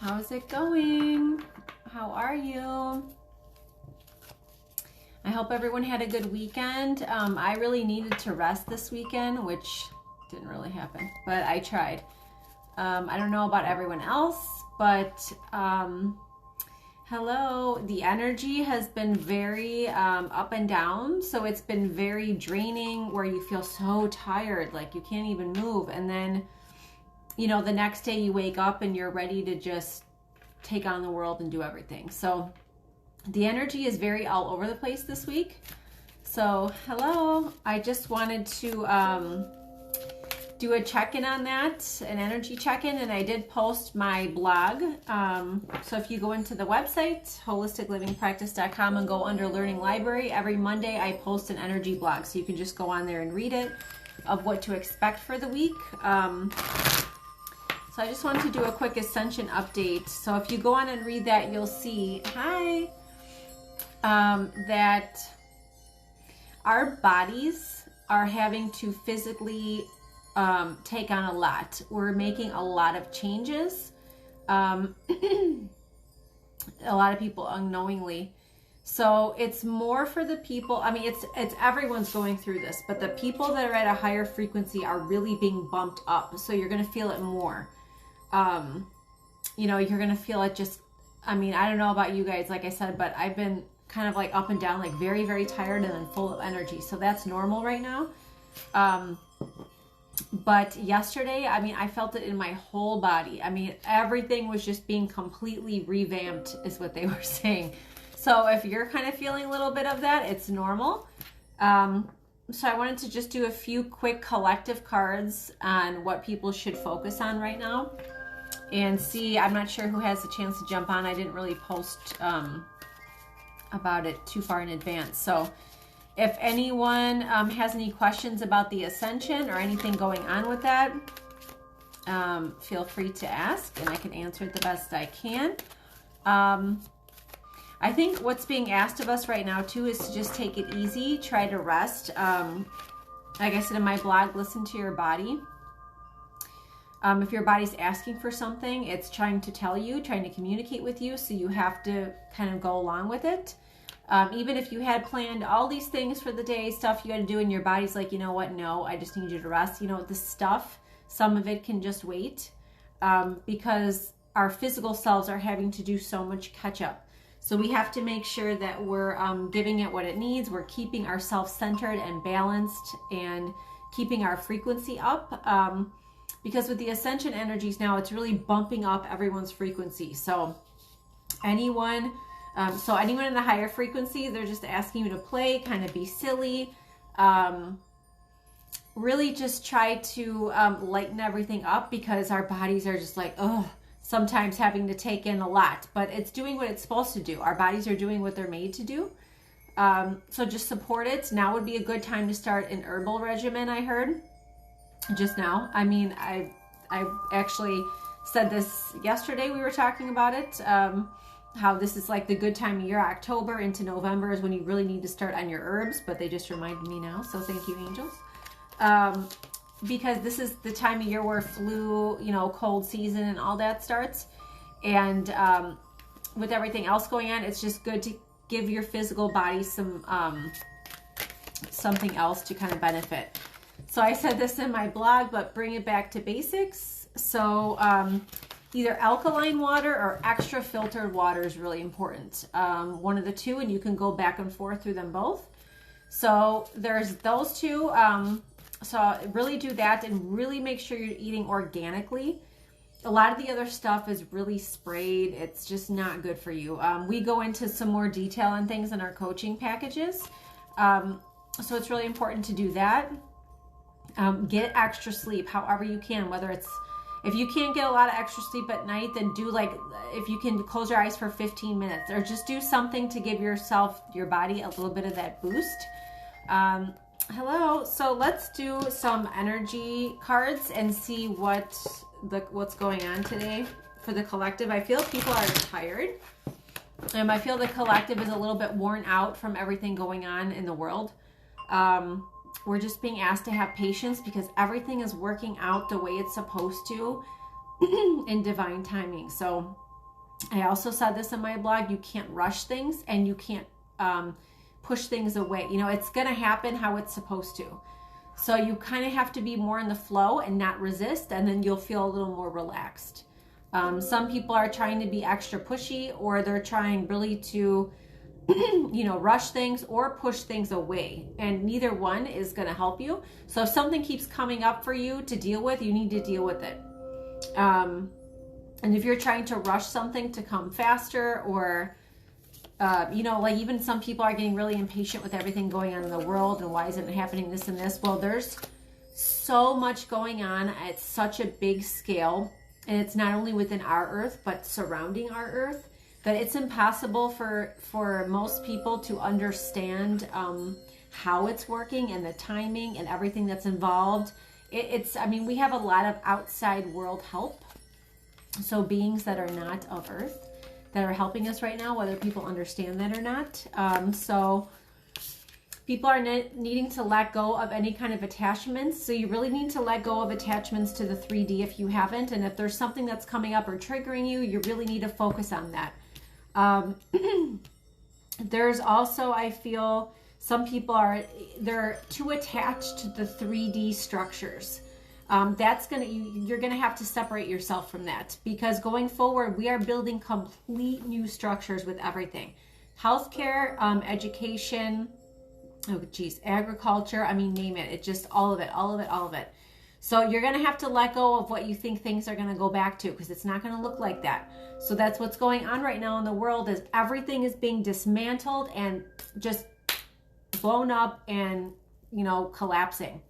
How's it going? How are you? I hope everyone had a good weekend. I really needed to rest this weekend, which didn't really happen, but I tried. I don't know about everyone else, but hello. The energy has been very up and down, so it's been very draining where you feel so tired, like you can't even move. And then, you know, the next day you wake up and you're ready to just take on the world and do everything. So the energy is very all over the place this week. So hello, I just wanted to do a check-in on that, an energy check-in, and I did post my blog. So if you go into the website, holisticlivingpractice.com, and go under Learning Library, every Monday I post an energy blog. So you can just go on there and read it of what to expect for the week. So I just wanted to do a quick Ascension update. So if you go on and read that, you'll see, that our bodies are having to physically take on a lot. We're making a lot of changes. A lot of people unknowingly. So it's more for the people, I mean, it's everyone's going through this, but the people that are at a higher frequency are really being bumped up. So you're going to feel it more. You know, you're going to feel it just, I mean, I don't know about you guys, like I said, but I've been kind of like up and down, like very, very tired and then full of energy. So that's normal right now. But yesterday, I mean, I felt it in my whole body. I mean, everything was just being completely revamped is what they were saying. So if you're kind of feeling a little bit of that, it's normal. So I wanted to just do a few quick collective cards on what people should focus on right now. And see, I'm not sure who has a chance to jump on. I didn't really post about it too far in advance. So if anyone has any questions about the Ascension or anything going on with that, feel free to ask and I can answer it the best I can. I think what's being asked of us right now too is to just take it easy, try to rest. Like I said in my blog, listen to your body. If your body's asking for something, it's trying to tell you, trying to communicate with you, so you have to kind of go along with it. Even if you had planned all these things for the day, stuff you had to do, and your body's like, you know what, no, I just need you to rest. You know, the stuff, some of it can just wait because our physical selves are having to do so much catch up. So we have to make sure that we're giving it what it needs. We're keeping ourselves centered and balanced and keeping our frequency up. Because with the Ascension energies now, it's really bumping up everyone's frequency. So anyone in the higher frequency, they're just asking you to play, kind of be silly. Really just try to lighten everything up because our bodies are just like, sometimes having to take in a lot. But it's doing what it's supposed to do. Our bodies are doing what they're made to do. So just support it. Now would be a good time to start an herbal regimen, I heard. Just now. I mean, I actually said this yesterday. We were talking about it. How this is like the good time of year. October into November is when you really need to start on your herbs, but they just reminded me now. So thank you, angels. Because this is the time of year where flu, you know, cold season and all that starts. And with everything else going on, it's just good to give your physical body some something else to kind of benefit. So I said this in my blog, but bring it back to basics. So either alkaline water or extra filtered water is really important. One of the two, and you can go back and forth through them both. So there's those two. So really do that and really make sure you're eating organically. A lot of the other stuff is really sprayed. It's just not good for you. We go into some more detail on things in our coaching packages. So it's really important to do that. Get extra sleep however you can, whether it's, if you can't get a lot of extra sleep at night, then do like, if you can close your eyes for 15 minutes or just do something to give yourself, your body a little bit of that boost. Hello. So let's do some energy cards and see what's going on today for the collective. I feel people are tired. I feel the collective is a little bit worn out from everything going on in the world. We're just being asked to have patience because everything is working out the way it's supposed to in divine timing. So I also said this in my blog, you can't rush things and you can't push things away. You know, it's going to happen how it's supposed to. So you kind of have to be more in the flow and not resist, and then you'll feel a little more relaxed. Some people are trying to be extra pushy, or they're trying really to, you know, rush things or push things away, and neither one is going to help you. So if something keeps coming up for you to deal with, you need to deal with it. And if you're trying to rush something to come faster, or you know, like even some people are getting really impatient with everything going on in the world, and why isn't it happening, this and this? Well, there's so much going on at such a big scale, and it's not only within our earth but surrounding our earth, that it's impossible for most people to understand how it's working and the timing and everything that's involved. I mean, we have a lot of outside world help, so beings that are not of earth that are helping us right now, whether people understand that or not. So people are needing to let go of any kind of attachments. So you really need to let go of attachments to the 3D if you haven't. And if there's something that's coming up or triggering you, you really need to focus on that. There's also, I feel, some people they're too attached to the 3D structures. You're gonna have to separate yourself from that, because going forward, we are building complete new structures with everything. Healthcare, education, agriculture, I mean, name it. It's just all of it. So you're gonna have to let go of what you think things are gonna go back to, because it's not gonna look like that. So that's what's going on right now in the world, is everything is being dismantled and just blown up and, you know, collapsing.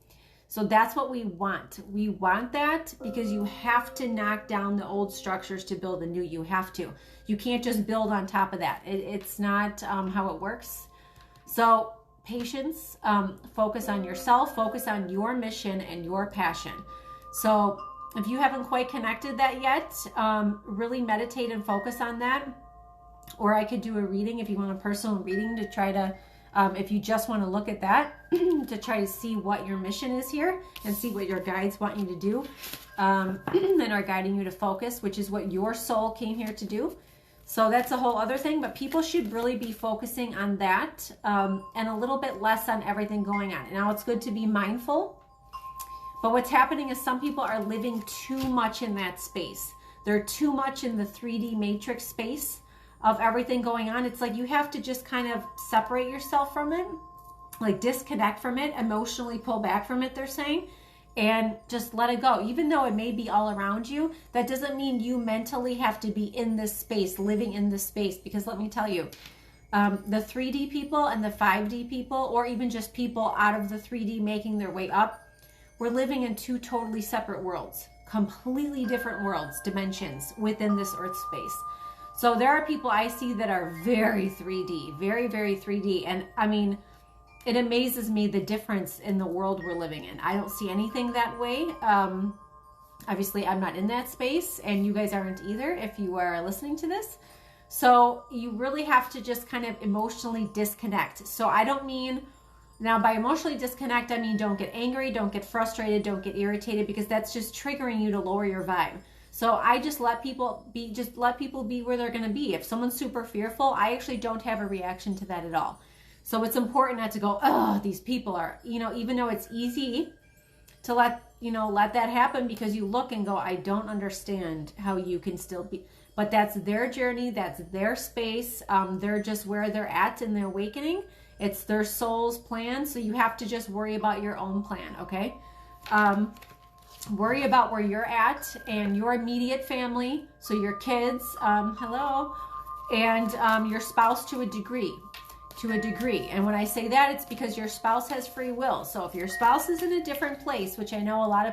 So that's what we want. We want that because you have to knock down the old structures to build the new. You have to. You can't just build on top of that. It's not how it works. So patience, focus on yourself, focus on your mission and your passion. So if you haven't quite connected that yet, really meditate and focus on that. Or I could do a reading if you want a personal reading to try to, if you just want to look at that, to try to see what your mission is here and see what your guides want you to do, and are guiding you to focus, which is what your soul came here to do. So that's a whole other thing, but people should really be focusing on that, and a little bit less on everything going on. Now, it's good to be mindful, but what's happening is some people are living too much in that space. They're too much in the 3D matrix space of everything going on. It's like you have to just kind of separate yourself from it, like disconnect from it, emotionally pull back from it, they're saying, and just let it go. Even though it may be all around you, that doesn't mean you mentally have to be in this space, living in this space, because let me tell you, the 3D people and the 5D people, or even just people out of the 3D making their way up, we're living in two totally separate worlds, completely different worlds, dimensions within this earth space. So there are people I see that are very 3D, very, very 3D. And I mean, it amazes me the difference in the world we're living in. I don't see anything that way. Obviously, I'm not in that space, and you guys aren't either if you are listening to this. So you really have to just kind of emotionally disconnect. So I don't mean, now by emotionally disconnect, I mean don't get angry, don't get frustrated, don't get irritated, because that's just triggering you to lower your vibe. So I just let people be where they're going to be. If someone's super fearful, I actually don't have a reaction to that at all. So it's important not to go, oh, these people are, you know, even though it's easy to let that happen, because you look and go, I don't understand how you can still be, but that's their journey. That's their space. They're just where they're at in their awakening. It's their soul's plan. So you have to just worry about your own plan. Okay. Worry about where you're at and your immediate family, so your kids, hello, and your spouse to a degree. And when I say that, it's because your spouse has free will. So if your spouse is in a different place, which I know a lot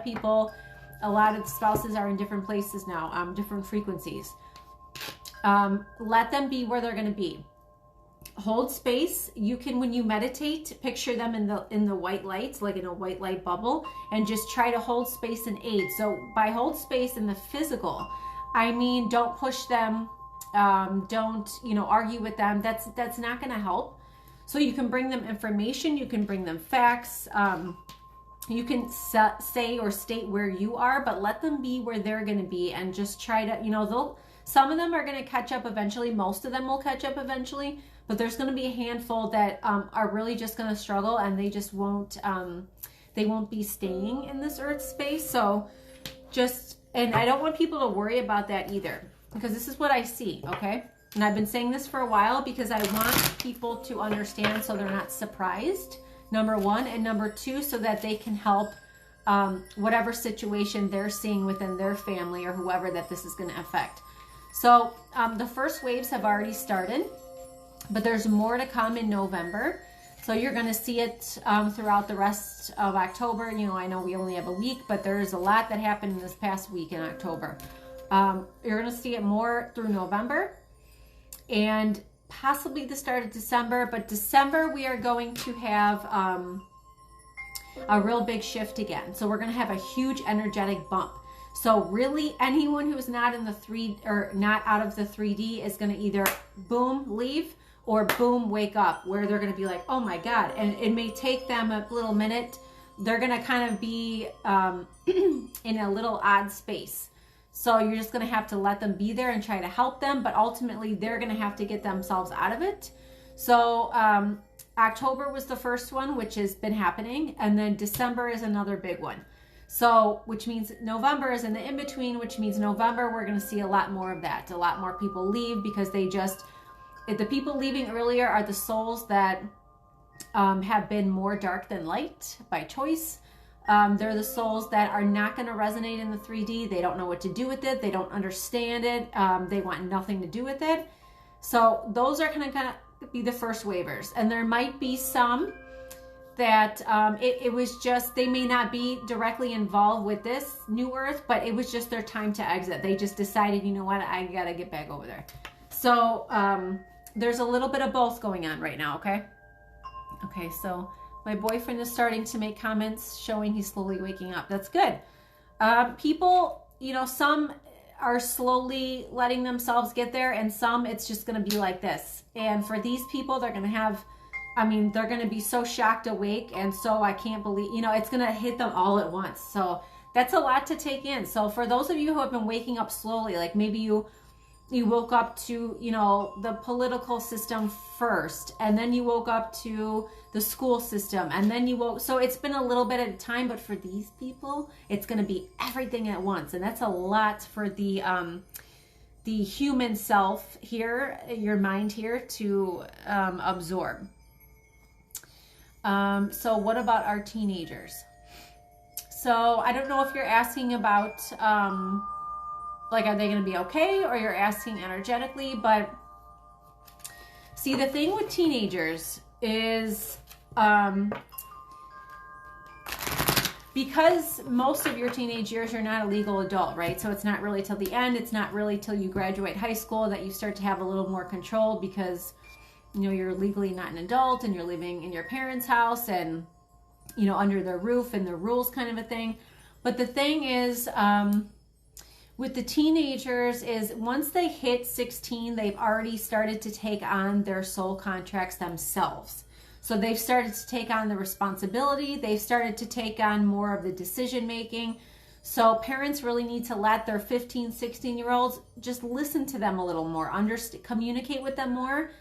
of spouses are in different places now, different frequencies, let them be where they're going to be. Hold space. You can, when you meditate, picture them in the white lights, like in a white light bubble, and just try to hold space and aid. So by hold space in the physical, I mean, don't push them, don't, argue with them. That's not going to help. So you can bring them information, you can bring them facts, you can say or state where you are, but let them be where they're going to be, and just try to, Some of them are going to catch up eventually. Most of them will catch up eventually, but there's going to be a handful that are really just going to struggle, and they just won't be staying in this earth space. So and I don't want people to worry about that either, because this is what I see, okay? And I've been saying this for a while because I want people to understand so they're not surprised, number one, and number two, so that they can help whatever situation they're seeing within their family or whoever that this is going to affect. So the first waves have already started, but there's more to come in November. So you're going to see it throughout the rest of October. You know, I know we only have a week, but there's a lot that happened in this past week in October. You're going to see it more through November and possibly the start of December. But December, we are going to have a real big shift again. So we're going to have a huge energetic bump. So really, anyone who's not in the not out of the 3D is going to either boom, leave, or boom, wake up, where they're going to be like, oh my God. And it may take them a little minute. They're going to kind of be in a little odd space. So you're just going to have to let them be there and try to help them. But ultimately, they're going to have to get themselves out of it. So October was the first one, which has been happening. And then December is another big one. So, which means November is in the in-between, which means November, we're going to see a lot more of that. A lot more people leave because the people leaving earlier are the souls that have been more dark than light by choice. They're the souls that are not going to resonate in the 3D. They don't know what to do with it. They don't understand it. They want nothing to do with it. So those are going to be the first waivers. And there might be some that it was just, they may not be directly involved with this new earth, but it was just their time to exit. They just decided, you know what, I got to get back over there. So there's a little bit of both going on right now, okay? Okay, so my boyfriend is starting to make comments showing he's slowly waking up. That's good. People, you know, some are slowly letting themselves get there, and some it's just going to be like this. And for these people, they're going to have, they're going to be so shocked awake, and so I can't believe, you know, it's going to hit them all at once. So that's a lot to take in. So for those of you who have been waking up slowly, like maybe you woke up to, you know, the political system first, and then you woke up to the school system, and then you woke, so it's been a little bit at a time, but for these people, it's going to be everything at once. And that's a lot for the human self here, your mind here, to absorb. So what about our teenagers? So I don't know if you're asking about, like, are they going to be okay? Or you're asking energetically, but see, the thing with teenagers is, because most of your teenage years, you're not a legal adult, right? So it's not really till the end. It's not really till you graduate high school that you start to have a little more control, because, you know, you're legally not an adult and you're living in your parents' house and, you know, under their roof and their rules kind of a thing. But the thing is, with the teenagers is once they hit 16, they've already started to take on their soul contracts themselves. So they've started to take on the responsibility. They've started to take on more of the decision making. So parents really need to let their 15, 16-year-olds just listen to them a little more, communicate with them more,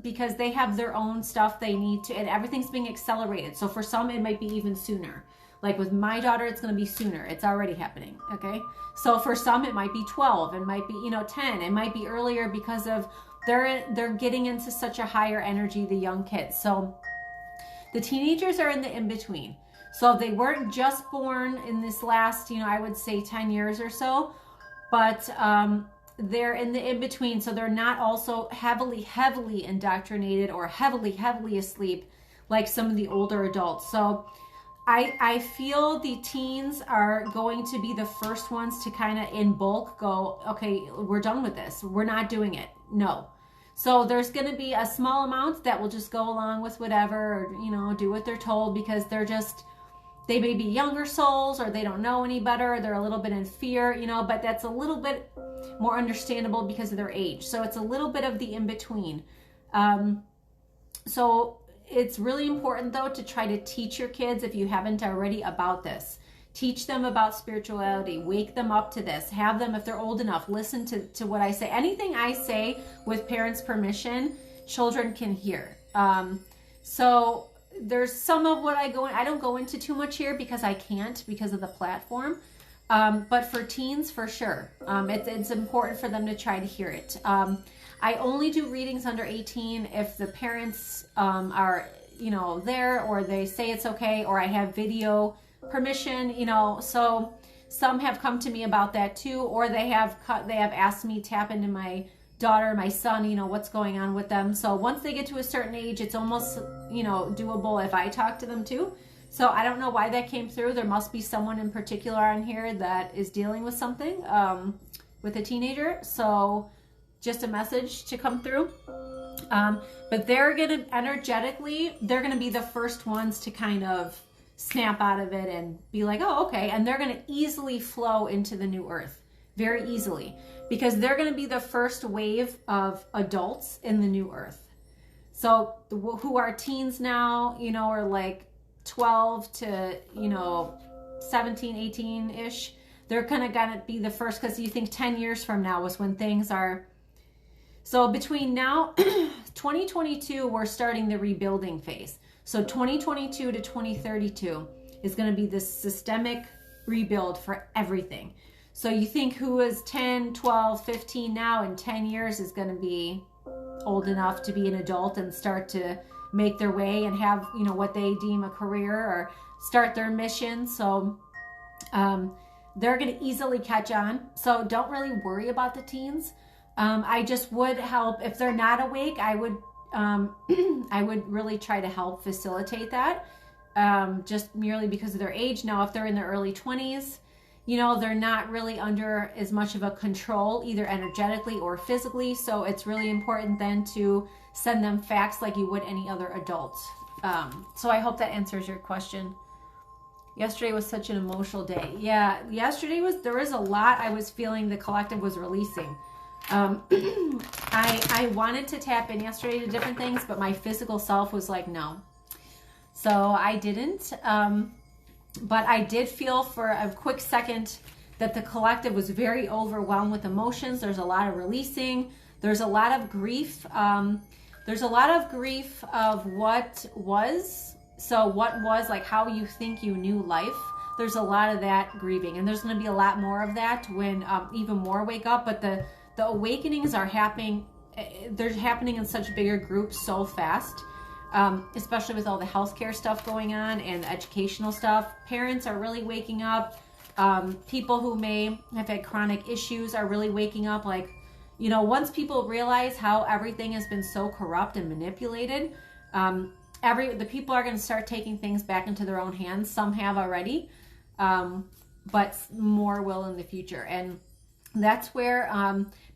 because they have their own stuff they need to, and everything's being accelerated. So for some, it might be even sooner. Like with my daughter, it's going to be sooner. It's already happening, okay? So for some, it might be 12. It might be, you know, 10. It might be earlier because of they're getting into such a higher energy, the young kids. So the teenagers are in the in-between. So they weren't just born in this last, you know, I would say 10 years or so, but they're in the in-between. So they're not also heavily indoctrinated or heavily asleep like some of the older adults. So I feel the teens are going to be the first ones to kind of in bulk go, okay, we're done with this. We're not doing it. No. So there's going to be a small amount that will just go along with whatever, or, you know, do what they're told, because they may be younger souls, or they don't know any better, or they're a little bit in fear, you know, but that's a little bit more understandable because of their age. So it's a little bit of the in-between. So it's really important, though, to try to teach your kids, if you haven't already, about this. Teach them about spirituality. Wake them up to this. Have them, if they're old enough, listen to what I say. Anything I say with parents' permission, children can hear. So there's some of what I don't go into too much here because I can't, because of the platform. But for teens, for sure, it's important for them to try to hear it. I only do readings under 18 if the parents are, there, or they say it's okay, or I have video permission, so some have come to me about that too, or they have asked me tap into my daughter, my son, what's going on with them. So once they get to a certain age, it's almost, doable if I talk to them too. So I don't know why that came through. There must be someone in particular on here that is dealing with something with a teenager. So just a message to come through. But they're going to energetically, they're going to be the first ones to kind of snap out of it and be like, oh, okay. And they're going to easily flow into the new earth, very easily, because they're going to be the first wave of adults in the new earth. So who are teens now, are like 12 to, 17, 18-ish. They're kind of going to be the first, because you think 10 years from now is when things are. So between now, 2022, we're starting the rebuilding phase. So 2022 to 2032 is going to be this systemic rebuild for everything. So you think who is 10, 12, 15 now in 10 years is going to be old enough to be an adult and start to make their way and have, what they deem a career or start their mission. So they're going to easily catch on. So don't really worry about the teens. I just would help if they're not awake. I would really try to help facilitate that, just merely because of their age. Now, if they're in their early 20s, they're not really under as much of a control, either energetically or physically. So it's really important then to send them facts like you would any other adults. So I hope that answers your question. Yesterday was such an emotional day. Yeah, there was a lot I was feeling the collective was releasing. I wanted to tap in yesterday to different things, but my physical self was like, no. So I didn't. But I did feel for a quick second that the collective was very overwhelmed with emotions. There's a lot of releasing. There's a lot of grief. There's a lot of grief of what was. So what was, like how you think you knew life. There's a lot of that grieving. And there's going to be a lot more of that when even more wake up. But the awakenings are happening. They're happening in such bigger groups so fast. Especially with all the healthcare stuff going on and the educational stuff. Parents are really waking up. People who may have had chronic issues are really waking up. Like, once people realize how everything has been so corrupt and manipulated, the people are going to start taking things back into their own hands. Some have already, but more will in the future. And that's where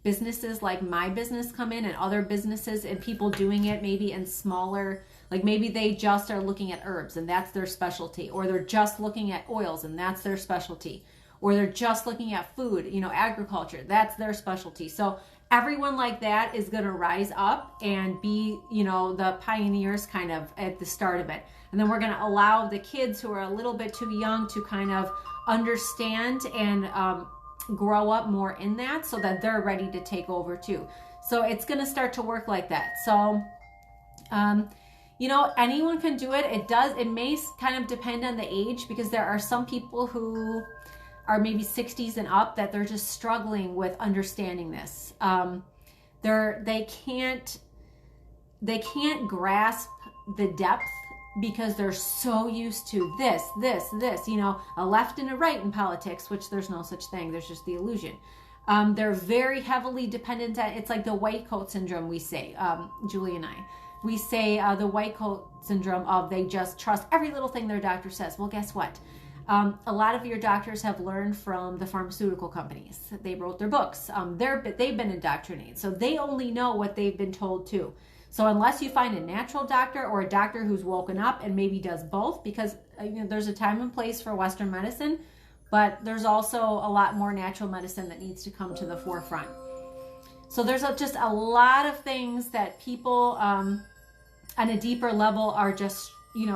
businesses like my business come in, and other businesses, and people doing it maybe in smaller, like maybe they just are looking at herbs and that's their specialty, or they're just looking at oils and that's their specialty, or they're just looking at food, agriculture, that's their specialty. So everyone like that is going to rise up and be, the pioneers kind of at the start of it. And then we're going to allow the kids who are a little bit too young to kind of understand and grow up more in that, so that they're ready to take over too. So it's going to start to work like that. So, anyone can do it. It may kind of depend on the age, because there are some people who are maybe 60s and up that they're just struggling with understanding this. They can't grasp the depth, because they're so used to this, a left and a right in politics, which there's no such thing. There's just the illusion. They're very heavily dependent on, it's like the white coat syndrome, we say, Julie and I. We say the white coat syndrome of they just trust every little thing their doctor says. Well, guess what? A lot of your doctors have learned from the pharmaceutical companies. They wrote their books. They've been indoctrinated. So they only know what they've been told to. So unless you find a natural doctor, or a doctor who's woken up and maybe does both, because there's a time and place for Western medicine, but there's also a lot more natural medicine that needs to come to the forefront. So there's just a lot of things that people on a deeper level are just,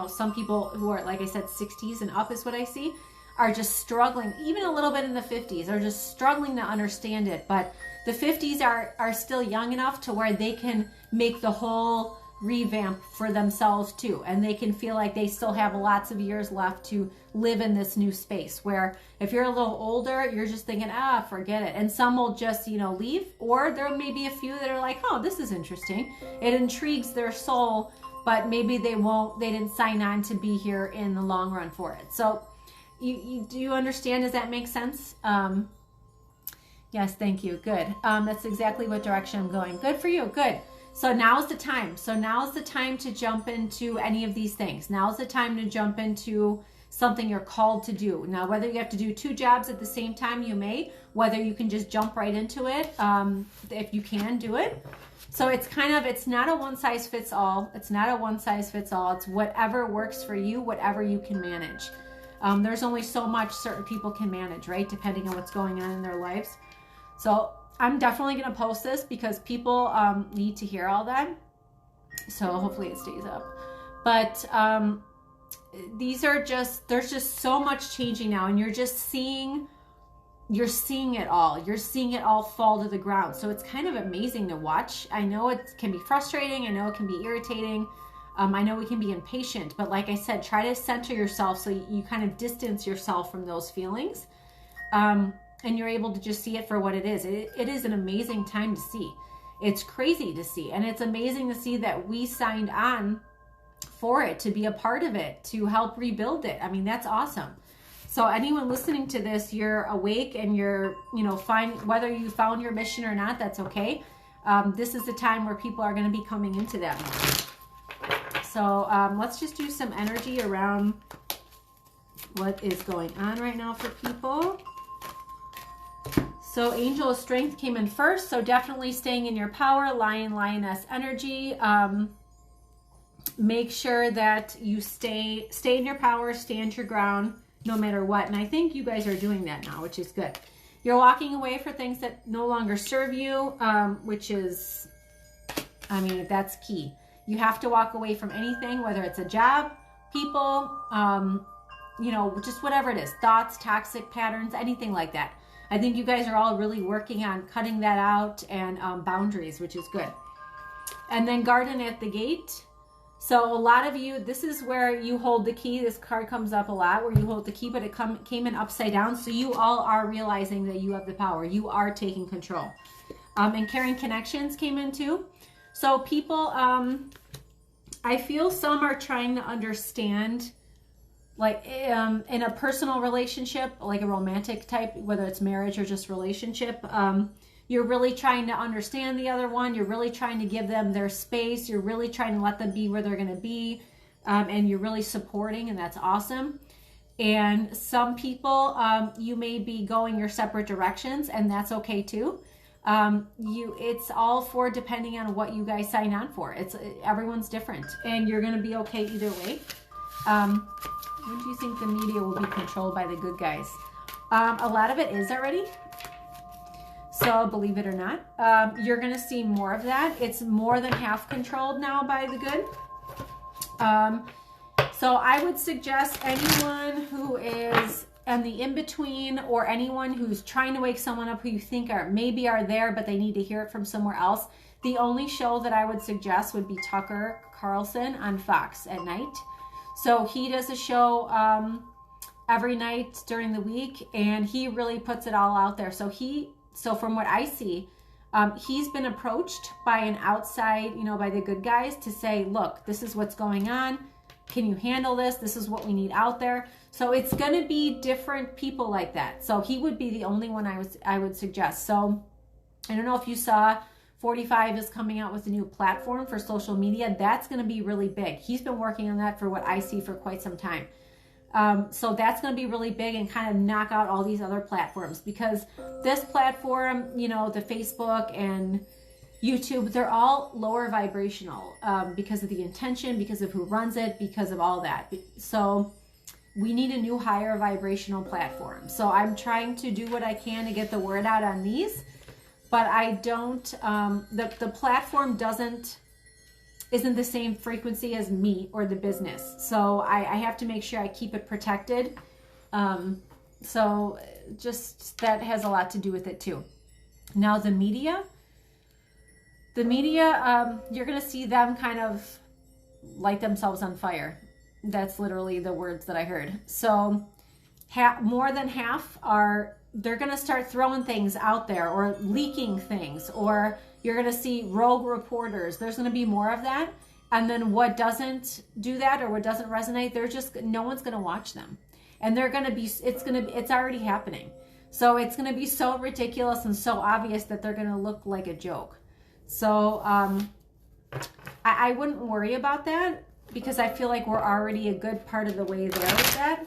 some people who are, like I said, 60s and up is what I see, are just struggling, even a little bit in the 50s, are just struggling to understand it. But the 50s are still young enough to where they can make the whole revamp for themselves too, and they can feel like they still have lots of years left to live in this new space. Where if you're a little older, you're just thinking, forget it. And some will just, leave, or there may be a few that are like, oh, this is interesting. It intrigues their soul, but maybe they didn't sign on to be here in the long run for it. So do you understand? Does that make sense? Yes, thank you. Good. That's exactly what direction I'm going. Good for you. Good. So now's the time. So now's the time to jump into any of these things. Now's the time to jump into something you're called to do. Now, whether you have to do 2 jobs at the same time, you may. Whether you can just jump right into it, if you can, do it. So it's not a one size fits all. It's not a one size fits all. It's whatever works for you, whatever you can manage. There's only so much certain people can manage, right? Depending on what's going on in their lives. So I'm definitely going to post this because people need to hear all that. So hopefully it stays up. But there's just so much changing now, and you're seeing it all. You're seeing it all fall to the ground. So it's kind of amazing to watch. I know it can be frustrating. I know it can be irritating. I know we can be impatient, but like I said, try to center yourself so you kind of distance yourself from those feelings. And you're able to just see it for what it is. It is an amazing time to see. It's crazy to see. And it's amazing to see that we signed on for it, to be a part of it, to help rebuild it. I mean, that's awesome. So anyone listening to this, you're awake and you're, whether you found your mission or not, that's okay. This is the time where people are going to be coming into that moment. So let's just do some energy around what is going on right now for people. So Angel of Strength came in first. So definitely staying in your power, Lion, Lioness energy. Make sure that you stay in your power, stand your ground no matter what. And I think you guys are doing that now, which is good. You're walking away for things that no longer serve you, which is, that's key. You have to walk away from anything, whether it's a job, people, just whatever it is, thoughts, toxic patterns, anything like that. I think you guys are all really working on cutting that out and boundaries, which is good. And then Garden at the Gate. So a lot of you, this is where you hold the key. This card comes up a lot where you hold the key, but it came in upside down. So you all are realizing that you have the power. You are taking control. And Caring Connections came in too. So people, I feel some are trying to understand, like in a personal relationship, like a romantic type, whether it's marriage or just relationship, you're really trying to understand the other one. You're really trying to give them their space. You're really trying to let them be where they're going to be. And you're really supporting, and that's awesome. And some people, you may be going your separate directions, and that's okay too. It's all for depending on what you guys sign on for. Everyone's different, and you're going to be okay either way. When do you think the media will be controlled by the good guys? A lot of it is already. So believe it or not, you're going to see more of that. It's more than half controlled now by the good. So I would suggest anyone who is in the in-between, or anyone who's trying to wake someone up who you think maybe are there, but they need to hear it from somewhere else. The only show that I would suggest would be Tucker Carlson on Fox at night. So he does a show every night during the week, and he really puts it all out there. So from what I see, he's been approached by an outside, by the good guys to say, look, this is what's going on. Can you handle this? This is what we need out there. So it's going to be different people like that. So he would be the only one I would suggest. So I don't know if you saw, 45 is coming out with a new platform for social media. That's going to be really big. He's been working on that for what I see for quite some time. So that's going to be really big and kind of knock out all these other platforms, because this platform, the Facebook and YouTube, they're all lower vibrational because of the intention, because of who runs it, because of all that. So we need a new higher vibrational platform. So I'm trying to do what I can to get the word out on these, but I don't, the platform isn't the same frequency as me or the business. So I have to make sure I keep it protected. So just that has a lot to do with it too. Now the media, you're going to see them kind of light themselves on fire. That's literally the words that I heard. So more than half they're going to start throwing things out there or leaking things, or you're going to see rogue reporters. There's going to be more of that. And then what doesn't do that or what doesn't resonate, no one's going to watch them. And it's already happening. So it's going to be so ridiculous and so obvious that they're going to look like a joke. So I wouldn't worry about that, because I feel like we're already a good part of the way there with that.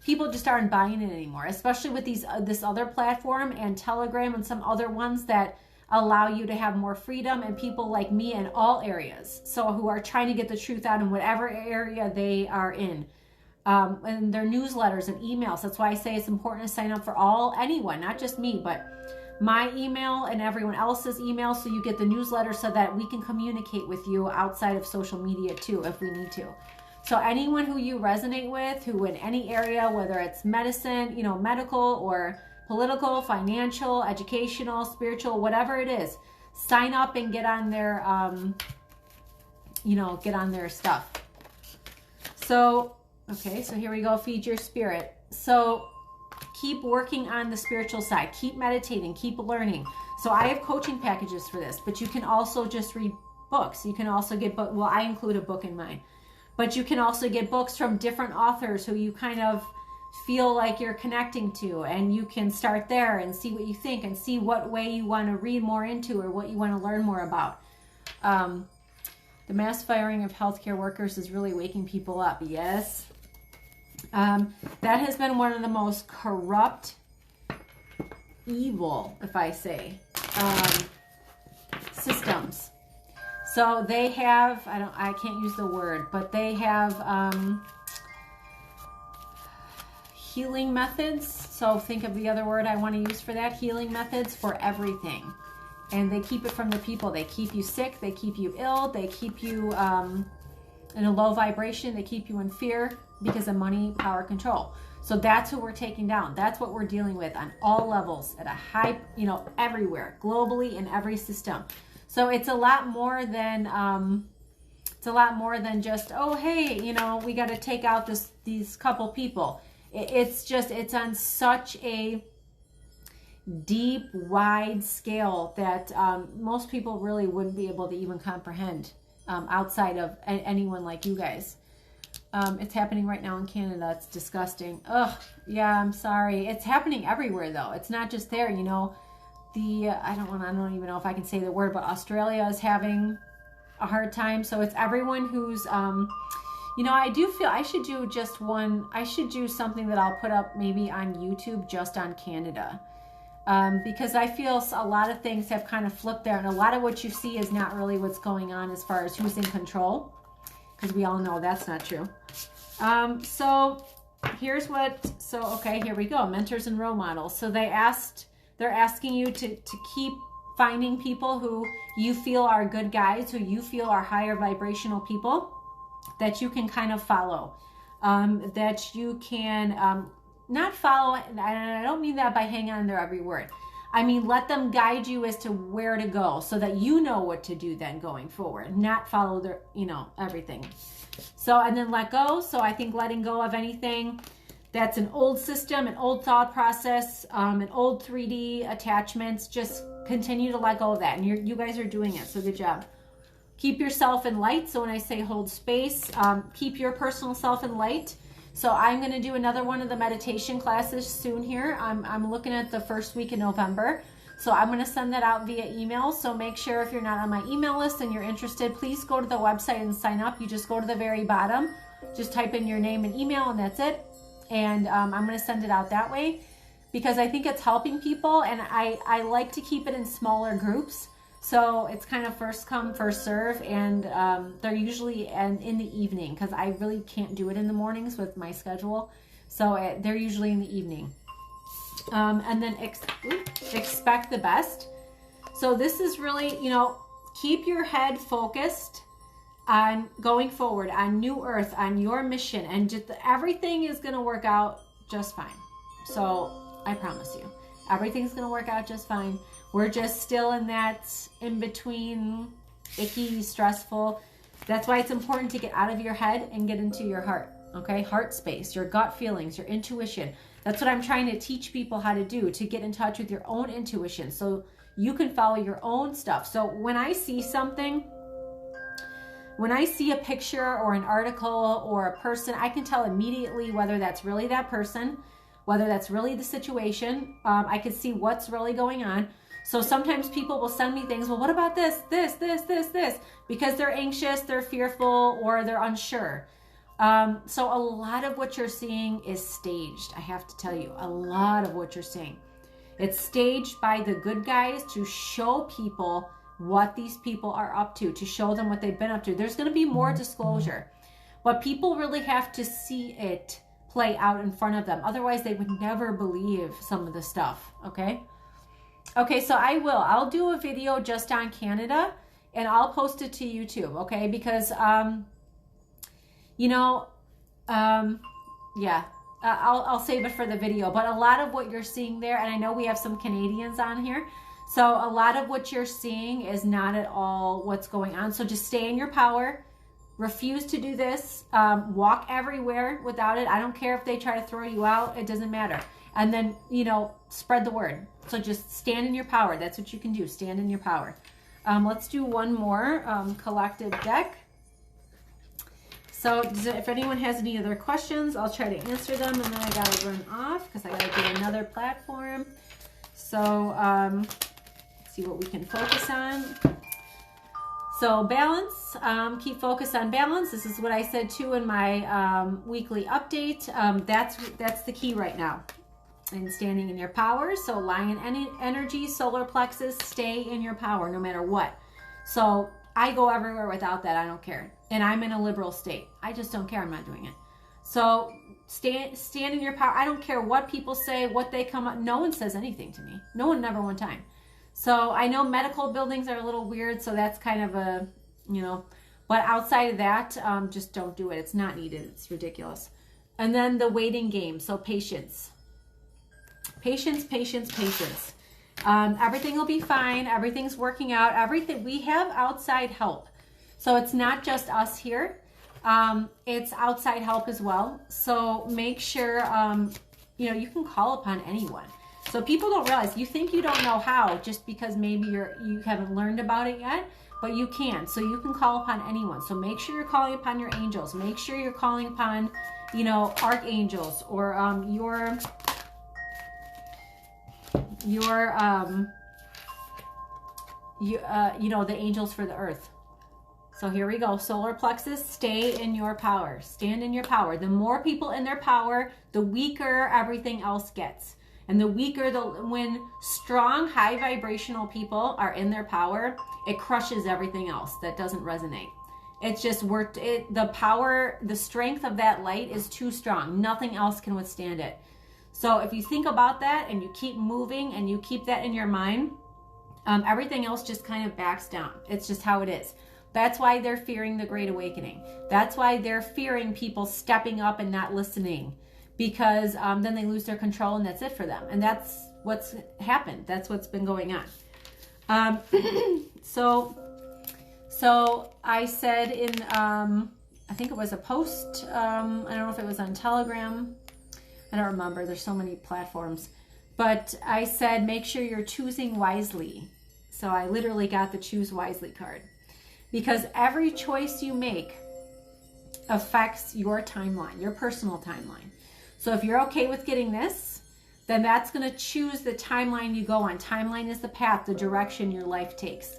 People just aren't buying it anymore, especially with this other platform and Telegram and some other ones that allow you to have more freedom, and people like me in all areas, so who are trying to get the truth out in whatever area they are in, and their newsletters and emails. That's why I say it's important to sign up for anyone, not just me, but my email and everyone else's email, so you get the newsletter so that we can communicate with you outside of social media too if we need to. So anyone who you resonate with, who in any area, whether it's medicine, medical or political, financial, educational, spiritual, whatever it is, sign up and get on their, get on their stuff. So, okay, so here we go. Feed your spirit. So keep working on the spiritual side. Keep meditating. Keep learning. So I have coaching packages for this, but you can also just read books. You can also get books. Well, I include a book in mine, but you can also get books from different authors who you kind of feel like you're connecting to, and you can start there and see what you think and see what way you want to read more into or what you want to learn more about. The mass firing of healthcare workers is really waking people up. Yes. That has been one of the most corrupt, evil, if I say, systems. So they have, I can't use the word, but they have healing methods. So think of the other word I want to use for that. Healing methods for everything. And they keep it from the people. They keep you sick. They keep you ill. They keep you in a low vibration. They keep you in fear because of money, power, control. So that's who we're taking down. That's what we're dealing with on all levels, at a high, everywhere, globally, in every system. So it's a lot more than just, oh, hey, we got to take out these couple people. It's on such a deep, wide scale that most people really wouldn't be able to even comprehend outside of anyone like you guys. It's happening right now in Canada. It's disgusting. Ugh, yeah, I'm sorry. It's happening everywhere, though. It's not just there, I don't even know if I can say the word, but Australia is having a hard time. So it's everyone who's, I do feel I should do something that I'll put up maybe on YouTube just on Canada. Because I feel a lot of things have kind of flipped there, and a lot of what you see is not really what's going on as far as who's in control, because we all know that's not true. So here's okay, here we go. Mentors and role models. So they're asking you to keep finding people who you feel are good guides, who you feel are higher vibrational people that you can kind of follow, that you can not follow, and I don't mean that by hanging on their every word. I mean, let them guide you as to where to go so that you know what to do then going forward, not follow their, everything. So, and then let go. So I think letting go of anything that's an old system, an old thought process, an old 3D attachments, just continue to let go of that. And you guys are doing it, so good job. Keep yourself in light. So when I say hold space, keep your personal self in light. So I'm going to do another one of the meditation classes soon here. I'm looking at the first week in November. So I'm going to send that out via email. So make sure if you're not on my email list and you're interested, please go to the website and sign up. You just go to the very bottom, just type in your name and email, and that's it. And I'm going to send it out that way because I think it's helping people, and I like to keep it in smaller groups. So it's kind of first come, first serve, and they're usually in the evening because I really can't do it in the mornings with my schedule. So they're usually in the evening. And then expect the best. So this is really, keep your head focused on going forward, on New Earth, on your mission, and just everything is going to work out just fine. So I promise you, everything's going to work out just fine. We're just still in that in between, icky, stressful. That's why it's important to get out of your head and get into your heart. Okay, heart space, your gut feelings, your intuition. That's what I'm trying to teach people how to do, to get in touch with your own intuition so you can follow your own stuff. So when I see something, when I see a picture or an article or a person, I can tell immediately whether that's really that person, whether that's really the situation. I can see what's really going on. So sometimes people will send me things, well, what about this, because they're anxious, they're fearful, or they're unsure. So a lot of what you're seeing is staged. I have to tell you, a lot of what you're seeing. It's staged by the good guys to show people what these people are up to show them what they've been up to. There's going to be more disclosure, but people really have to see it play out in front of them. Otherwise, they would never believe some of the stuff. Okay, so I'll do a video just on Canada, and I'll post it to YouTube, okay? Because, I'll save it for the video. But a lot of what you're seeing there, and I know we have some Canadians on here, so a lot of what you're seeing is not at all what's going on. So just stay in your power. Refuse to do this. Walk everywhere without it. I don't care if they try to throw you out. It doesn't matter. And then, spread the word. So just stand in your power. That's what you can do. Stand in your power. Let's do one more collective deck. So if anyone has any other questions, I'll try to answer them. And then I got to run off because I got to get another platform. So let's see what we can focus on. So balance, keep focused on balance. This is what I said too in my weekly update. That's the key right now. And standing in your power. So lion energy, solar plexus, stay in your power no matter what. So I go everywhere without that. I don't care. And I'm in a liberal state. I just don't care. I'm not doing it. So stand in your power. I don't care what people say, what they come up. No one says anything to me. No one, never one time. So I know medical buildings are a little weird. So that's kind of a, but outside of that, just don't do it. It's not needed. It's ridiculous. And then the waiting game. So patience. Patience. Everything will be fine. Everything's working out. Everything. We have outside help. So it's not just us here. It's outside help as well. So make sure, you can call upon anyone. So people don't realize, you think you don't know how just because maybe you haven't learned about it yet, but you can. So you can call upon anyone. So make sure you're calling upon your angels. Make sure you're calling upon, archangels or the angels for the earth. So here we go. Solar plexus, stay in your power. Stand in your power. The more people in their power, the weaker everything else gets. And the weaker, when strong, high vibrational people are in their power, it crushes everything else that doesn't resonate. It's just the power, the strength of that light is too strong. Nothing else can withstand it. So if you think about that and you keep moving and you keep that in your mind, everything else just kind of backs down. It's just how it is. That's why they're fearing the Great Awakening. That's why they're fearing people stepping up and not listening, because then they lose their control and that's it for them. And that's what's happened. That's what's been going on. So I said in, I think it was a post, I don't know if it was on Telegram. I don't remember. There's so many platforms. But I said, make sure you're choosing wisely. So I literally got the choose wisely card. Because every choice you make affects your timeline, your personal timeline. So if you're okay with getting this, then that's going to choose the timeline you go on. Timeline is the path, the direction your life takes.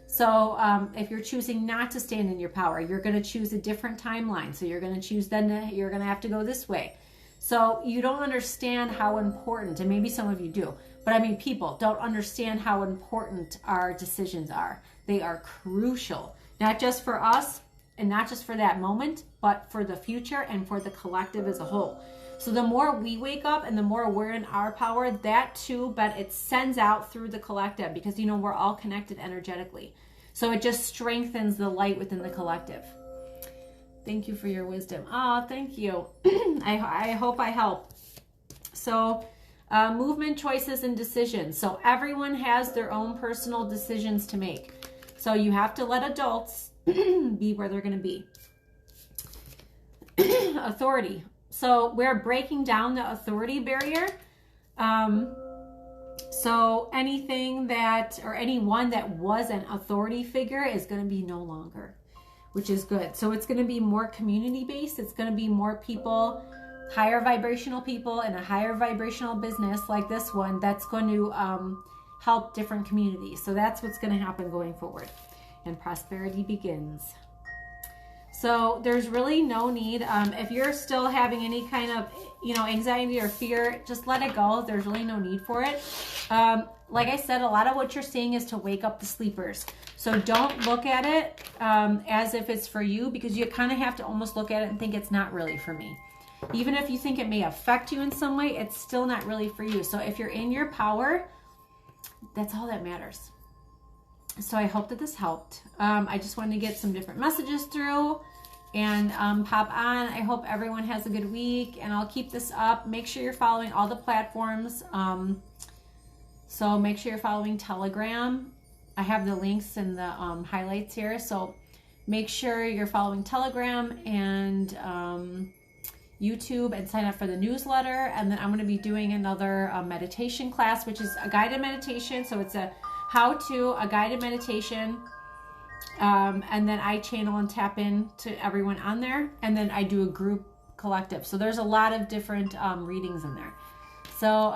So if you're choosing not to stand in your power, you're going to choose a different timeline. So you're going to choose you're going to have to go this way. So you don't understand how important, and maybe some of you do, but people don't understand how important our decisions are. They are crucial, not just for us and not just for that moment, but for the future and for the collective as a whole. So the more we wake up and the more we're in our power, that too, but it sends out through the collective because, we're all connected energetically. So it just strengthens the light within the collective. Thank you for your wisdom. Oh, thank you. I hope I help. So movement, choices, and decisions. So everyone has their own personal decisions to make. So you have to let adults be where they're going to be. Authority. So we're breaking down the authority barrier. So anything that, or anyone that was an authority figure is going to be no longer, which is good. So it's going to be more community based. It's going to be more people, higher vibrational people in a higher vibrational business like this one that's going to help different communities. So that's what's going to happen going forward. And prosperity begins. So there's really no need, if you're still having any kind of, anxiety or fear, just let it go. There's really no need for it. Like I said, a lot of what you're seeing is to wake up the sleepers. So don't look at it as if it's for you, because you kind of have to almost look at it and think it's not really for me. Even if you think it may affect you in some way, it's still not really for you. So if you're in your power, that's all that matters. So I hope that this helped. I just wanted to get some different messages through and pop on. I hope everyone has a good week, and I'll keep this up. Make sure you're following all the platforms. So make sure you're following Telegram. I have the links and the highlights here. So make sure you're following Telegram and YouTube, and sign up for the newsletter. And then I'm going to be doing another meditation class, which is a guided meditation. So it's a guided meditation. And then I channel and tap in to everyone on there. And then I do a group collective. So there's a lot of different readings in there. So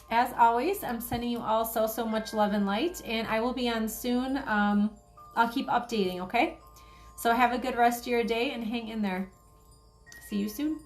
as always, I'm sending you all so much love and light. And I will be on soon. I'll keep updating, okay? So have a good rest of your day and hang in there. See you soon.